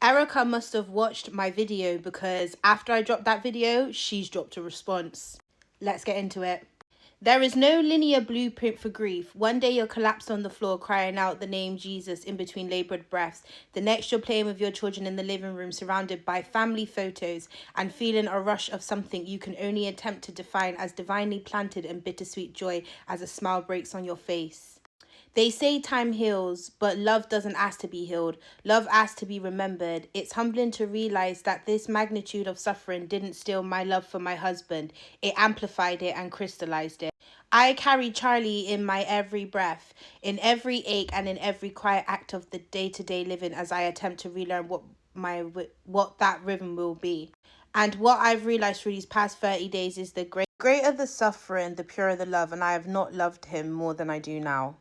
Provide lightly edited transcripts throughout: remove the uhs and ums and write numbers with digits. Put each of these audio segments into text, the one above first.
Erika must have watched my video because after I dropped that video, she's dropped a response. Let's get into it. There is no linear blueprint for grief. One day you're collapsed on the floor crying out the name Jesus in between laboured breaths. The next you're playing with your children in the living room surrounded by family photos and feeling a rush of something you can only attempt to define as divinely planted and bittersweet joy as a smile breaks on your face. They say time heals, but love doesn't ask to be healed. Love asks to be remembered. It's humbling to realize that this magnitude of suffering didn't steal my love for my husband. It amplified it and crystallized it. I carry Charlie in my every breath, in every ache and in every quiet act of the day-to-day living as I attempt to relearn what that rhythm will be. And what I've realized through these past 30 days is the greater the suffering, the purer the love, and I have not loved him more than I do now.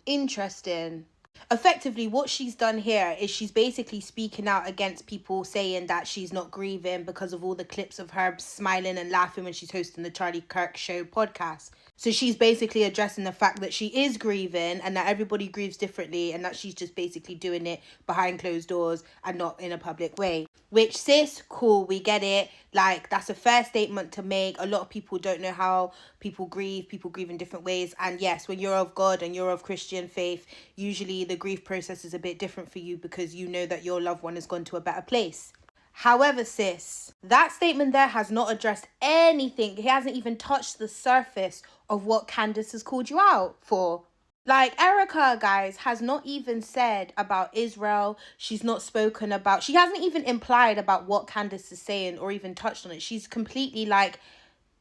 Interesting. Effectively, what she's done here is she's basically speaking out against people saying that she's not grieving because of all the clips of her smiling and laughing when she's hosting the Charlie Kirk Show podcast. So she's basically addressing the fact that she is grieving and that everybody grieves differently and that she's just basically doing it behind closed doors and not in a public way. Which, sis, cool, we get it. Like, that's a fair statement to make. A lot of people don't know how people grieve in different ways. And yes, when you're of God and you're of Christian faith, usually the grief process is a bit different for you because you know that your loved one has gone to a better place. However, sis, that statement there has not addressed anything. He hasn't even touched the surface of what Candace has called you out for. Like, Erika, guys, has not even said about Israel. She hasn't even implied about what Candace is saying or even touched on it. She's completely like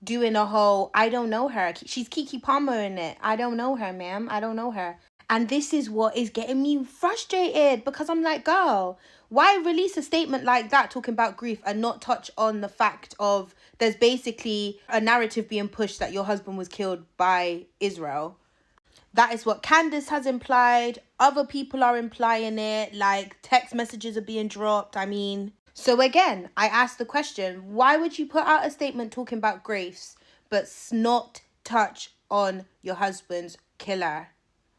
doing a whole, I don't know her. She's Kiki Palmer in it. I don't know her, ma'am. I don't know her. And this is what is getting me frustrated because I'm like, girl, why release a statement like that talking about grief and not touch on the fact of there's basically a narrative being pushed that your husband was killed by Israel? That is what Candace has implied. Other people are implying it. Like, text messages are being dropped. I mean, so again, I asked the question, why would you put out a statement talking about griefs but not touch on your husband's killer?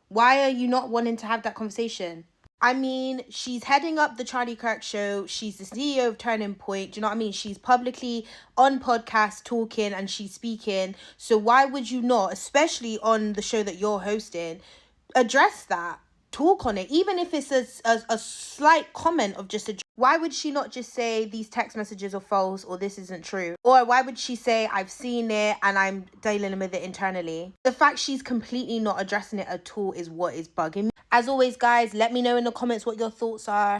Why are you not wanting to have that conversation? I mean, she's heading up the Charlie Kirk Show. She's the CEO of Turning Point. Do you know what I mean? She's publicly on podcasts talking and she's speaking. So why would you not, especially on the show that you're hosting, address that? Talk on it, even if it's a slight comment of just why would she not just say these text messages are false or this isn't true? Or why would she say I've seen it and I'm dealing with it internally? The fact she's completely not addressing it at all is what is bugging me. As always, guys, let me know in the comments what your thoughts are.